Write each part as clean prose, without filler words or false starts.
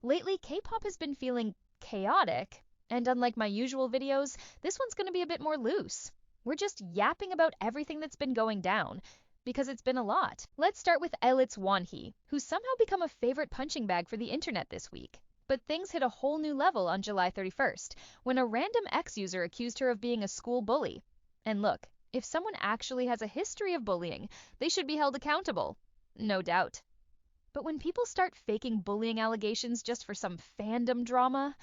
Lately, K-pop has been feeling chaotic, and unlike my usual videos, this one's going to be a bit more loose. We're just yapping about everything that's been going down, because it's been a lot. Let's start with Illit Wonhee, who's somehow become a favorite punching bag for the internet this week. But things hit a whole new level on July 31st, when a random ex-user accused her of being a school bully. And look, if someone actually has a history of bullying, they should be held accountable. No doubt. But when people start faking bullying allegations just for some fandom drama,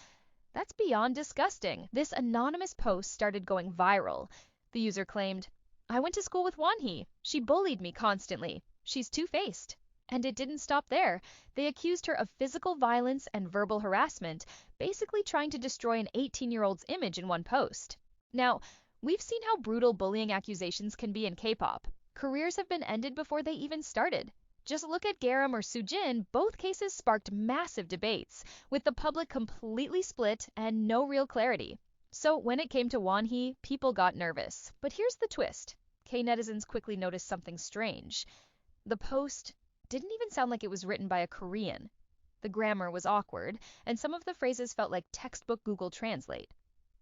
that's beyond disgusting. This anonymous post started going viral. The user claimed, "I went to school with Wonhee. She bullied me constantly. She's two-faced." And it didn't stop there. They accused her of physical violence and verbal harassment, basically trying to destroy an 18-year-old's image in one post. Now, we've seen how brutal bullying accusations can be in K-pop. Careers have been ended before they even started. Just look at Garam or Soojin, both cases sparked massive debates, with the public completely split and no real clarity. So when it came to Wonhee, people got nervous. But here's the twist. K-netizens quickly noticed something strange. The post didn't even sound like it was written by a Korean. The grammar was awkward, and some of the phrases felt like textbook Google Translate.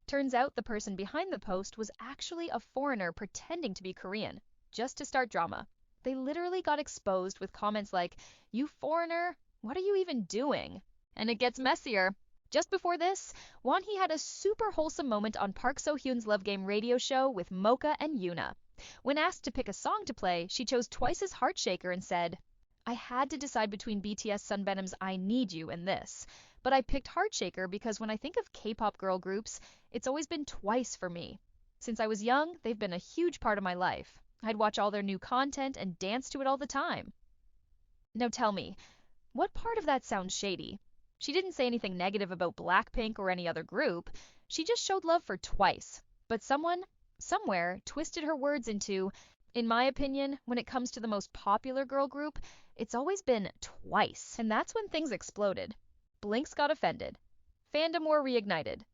Turns out the person behind the post was actually a foreigner pretending to be Korean, just to start drama. They literally got exposed with comments like, "You foreigner, what are you even doing?" And it gets messier. Just before this, Wonhee had a super wholesome moment on Park So-hyun's Love Game radio show with Mocha and Yoona. When asked to pick a song to play, she chose Twice's Heartshaker and said, "I had to decide between BTS Sunvenom's I Need You and this, but I picked Heartshaker because when I think of K-pop girl groups, it's always been Twice for me. Since I was young, they've been a huge part of my life. I'd watch all their new content and dance to it all the time." Now tell me, what part of that sounds shady? She didn't say anything negative about Blackpink or any other group. She just showed love for Twice. But someone, somewhere, twisted her words into, "In my opinion, when it comes to the most popular girl group, it's always been Twice." And that's when things exploded. Blinks got offended. Fandom war reignited.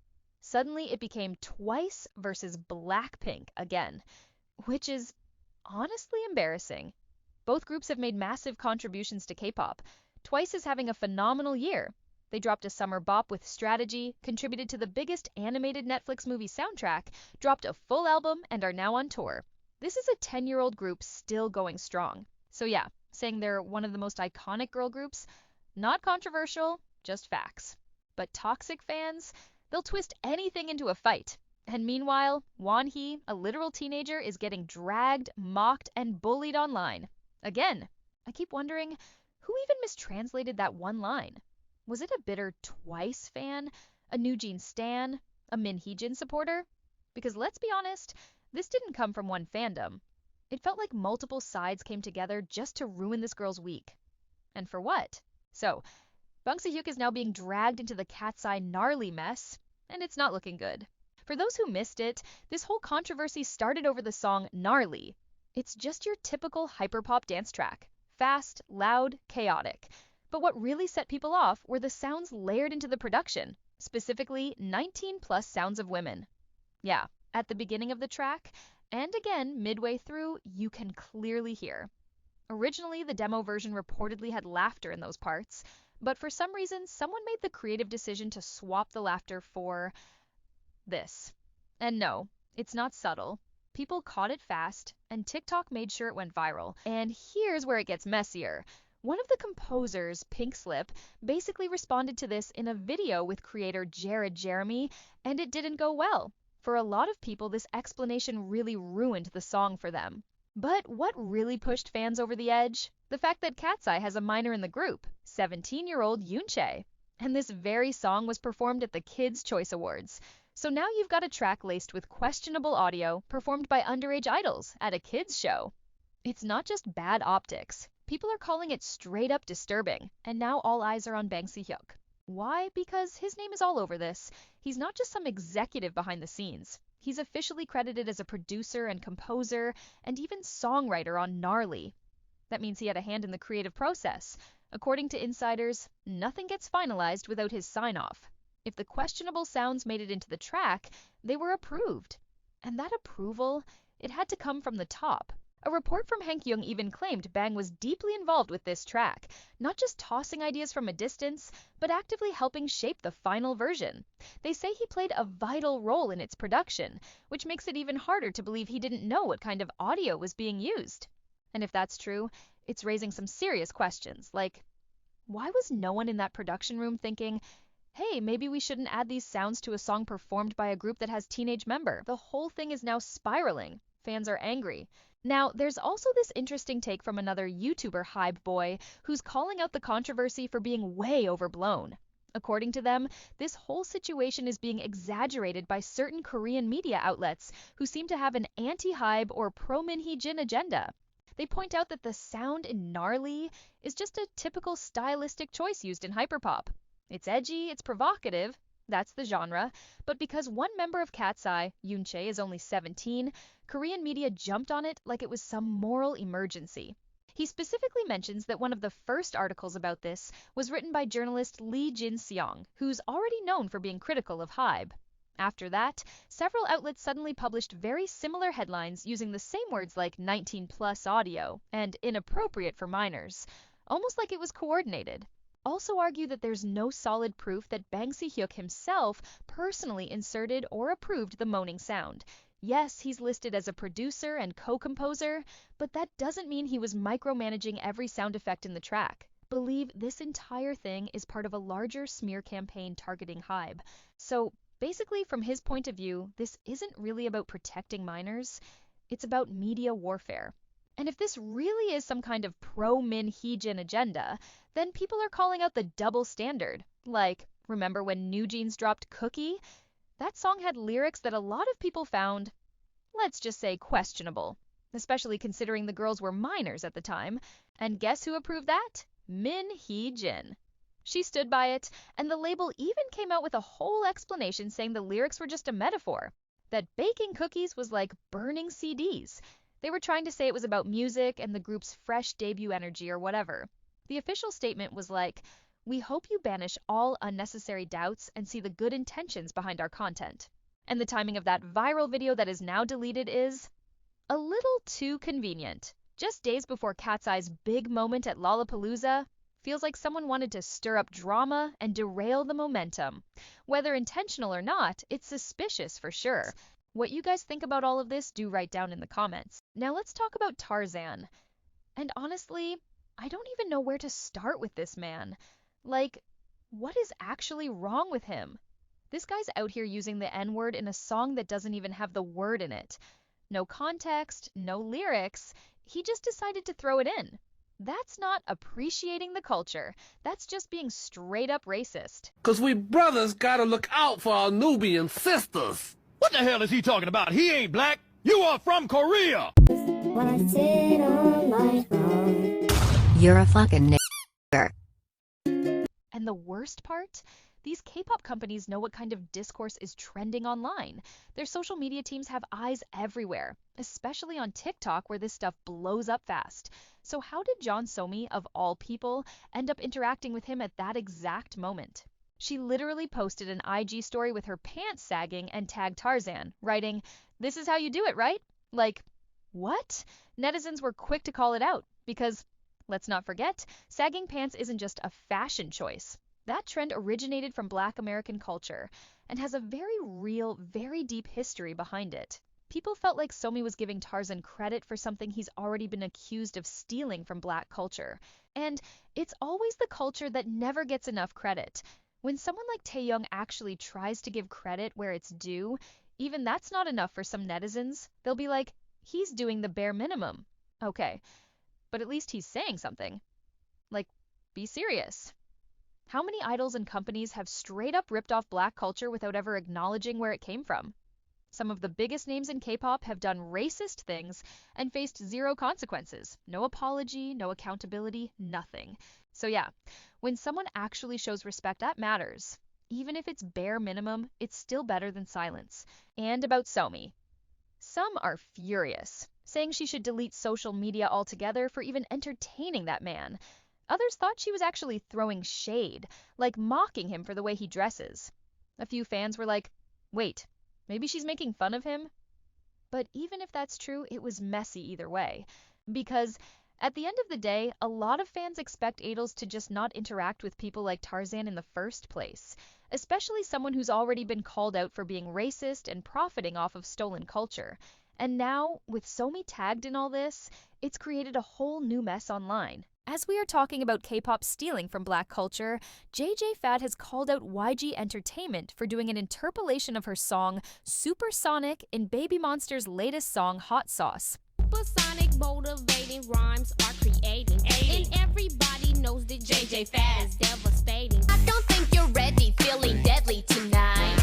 Suddenly it became Twice versus Blackpink again, which is honestly embarrassing. Both groups have made massive contributions to K-pop. Twice is having a phenomenal year. They dropped a summer bop with Strategy, contributed to the biggest animated Netflix movie soundtrack, dropped a full album, and are now on tour. This is a 10-year-old group still going strong. So yeah, saying they're one of the most iconic girl groups, not controversial, just facts. But toxic fans, they'll twist anything into a fight. And meanwhile, Wonhee, a literal teenager, is getting dragged, mocked, and bullied online. Again, I keep wondering, who even mistranslated that one line? Was it a bitter Twice fan? A New Jeans stan? A Min Hee-jin supporter? Because let's be honest, this didn't come from one fandom. It felt like multiple sides came together just to ruin this girl's week. And for what? So, hyuk is now being dragged into the Katseye Gnarly mess, and it's not looking good. For those who missed it, this whole controversy started over the song Gnarly. It's just your typical hyperpop dance track. Fast, loud, chaotic. But what really set people off were the sounds layered into the production, specifically 19+ sounds of women. Yeah, at the beginning of the track, and again midway through, you can clearly hear. Originally, the demo version reportedly had laughter in those parts, but for some reason, someone made the creative decision to swap the laughter for this. And no, it's not subtle. People caught it fast, and TikTok made sure it went viral. And here's where it gets messier. One of the composers, Pink Slip, basically responded to this in a video with creator Jared Jeremy, and it didn't go well. For a lot of people, this explanation really ruined the song for them. But what really pushed fans over the edge? The fact that Katseye has a minor in the group, 17-year-old Yoonchae. And this very song was performed at the Kids' Choice Awards. So now you've got a track laced with questionable audio performed by underage idols at a kids' show. It's not just bad optics. People are calling it straight up disturbing, and now all eyes are on Hyuk. Why? Because his name is all over this. He's not just some executive behind the scenes. He's officially credited as a producer and composer, and even songwriter on Gnarly. That means he had a hand in the creative process. According to insiders, nothing gets finalized without his sign-off. If the questionable sounds made it into the track, they were approved. And that approval, it had to come from the top. A report from Hyuk even claimed Bang was deeply involved with this track, not just tossing ideas from a distance, but actively helping shape the final version. They say he played a vital role in its production, which makes it even harder to believe he didn't know what kind of audio was being used. And if that's true, it's raising some serious questions, like, why was no one in that production room thinking, hey, maybe we shouldn't add these sounds to a song performed by a group that has teenage member? The whole thing is now spiraling. Fans are angry. Now, there's also this interesting take from another YouTuber Hybe boy who's calling out the controversy for being way overblown. According to them, this whole situation is being exaggerated by certain Korean media outlets who seem to have an anti-Hybe or pro-Min Hee-jin agenda. They point out that the sound in Gnarly is just a typical stylistic choice used in hyperpop. It's edgy, it's provocative, that's the genre, but because one member of Katseye, Yoonchae, is only 17, Korean media jumped on it like it was some moral emergency. He specifically mentions that one of the first articles about this was written by journalist Lee Jin-seong, who's already known for being critical of Hybe. After that, several outlets suddenly published very similar headlines using the same words like 19+ audio and inappropriate for minors, almost like it was coordinated. Also argue that there's no solid proof that Bang Si-hyuk himself personally inserted or approved the moaning sound. Yes, he's listed as a producer and co-composer, but that doesn't mean he was micromanaging every sound effect in the track. Believe this entire thing is part of a larger smear campaign targeting Hybe. So basically, from his point of view, this isn't really about protecting minors, it's about media warfare. And if this really is some kind of pro-Min Hee-jin agenda, then people are calling out the double standard. Like, remember when New Jeans dropped Cookie? That song had lyrics that a lot of people found, let's just say, questionable, especially considering the girls were minors at the time. And guess who approved that? Min Hee-jin. She stood by it, and the label even came out with a whole explanation saying the lyrics were just a metaphor, that baking cookies was like burning CDs. They were trying to say it was about music and the group's fresh debut energy or whatever. The official statement was like, we hope you banish all unnecessary doubts and see the good intentions behind our content. And the timing of that viral video that is now deleted is a little too convenient. Just days before Katseye's big moment at Lollapalooza, feels like someone wanted to stir up drama and derail the momentum. Whether intentional or not, it's suspicious for sure. What you guys think about all of this, do write down in the comments. Now let's talk about Tarzan. And honestly, I don't even know where to start with this man. Like, what is actually wrong with him? This guy's out here using the N-word in a song that doesn't even have the word in it. No context, no lyrics, he just decided to throw it in. That's not appreciating the culture. That's just being straight up racist. 'Cause we brothers gotta look out for our Nubian sisters. What the hell is he talking about? He ain't black. You are from Korea. When I sit on my throne. You're a fucking nigger. And the worst part? These K-pop companies know what kind of discourse is trending online. Their social media teams have eyes everywhere, especially on TikTok where this stuff blows up fast. So how did Jeon Somi, of all people, end up interacting with him at that exact moment? She literally posted an IG story with her pants sagging and tagged Tarzan, writing, "This is how you do it, right?" Like, what? Netizens were quick to call it out because, let's not forget, sagging pants isn't just a fashion choice. That trend originated from Black American culture and has a very real, very deep history behind it. People felt like Somi was giving Tarzan credit for something he's already been accused of stealing from Black culture. And it's always the culture that never gets enough credit. When someone like Taeyung actually tries to give credit where it's due, even that's not enough for some netizens. They'll be like, he's doing the bare minimum. Okay, but at least he's saying something. Like, be serious. How many idols and companies have straight up ripped off Black culture without ever acknowledging where it came from? Some of the biggest names in K-pop have done racist things and faced zero consequences. No apology, no accountability, nothing. So yeah, when someone actually shows respect, that matters. Even if it's bare minimum, it's still better than silence. And about Somi. Some are furious, saying she should delete social media altogether for even entertaining that man. Others thought she was actually throwing shade, like mocking him for the way he dresses. A few fans were like, wait, maybe she's making fun of him? But even if that's true, it was messy either way. Because at the end of the day, a lot of fans expect idols to just not interact with people like Tarzan in the first place, especially someone who's already been called out for being racist and profiting off of stolen culture. And now, with Somi tagged in all this, it's created a whole new mess online. As we are talking about K-pop stealing from black culture, JJ Fad has called out YG Entertainment for doing an interpolation of her song Supersonic in Babymonster's latest song Hot Sauce. Supersonic motivating rhymes are creating. And everybody knows that JJ Fad is devastating. I don't think you're ready, feeling deadly tonight.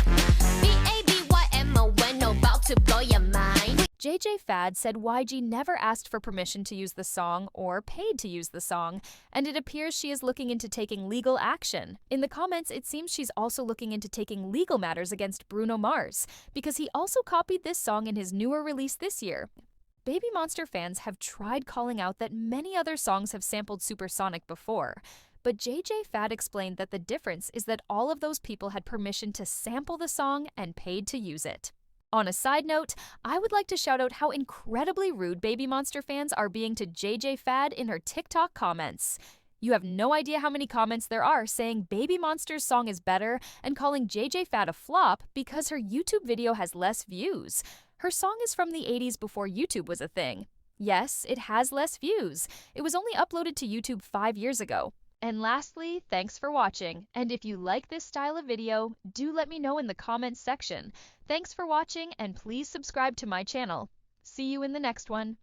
Babymonster about to blow your mind. JJ Fad said YG never asked for permission to use the song or paid to use the song, and it appears she is looking into taking legal action. In the comments, it seems she's also looking into taking legal matters against Bruno Mars, because he also copied this song in his newer release this year. Babymonster fans have tried calling out that many other songs have sampled Supersonic before, but JJ Fad explained that the difference is that all of those people had permission to sample the song and paid to use it. On a side note, I would like to shout out how incredibly rude Babymonster fans are being to JJ Fad in her TikTok comments. You have no idea how many comments there are saying Babymonster's song is better and calling JJ Fad a flop because her YouTube video has less views. Her song is from the 80s before YouTube was a thing. Yes, it has less views. It was only uploaded to YouTube 5 years ago. And lastly, thanks for watching. And if you like this style of video, do let me know in the comments section. Thanks for watching, and please subscribe to my channel. See you in the next one.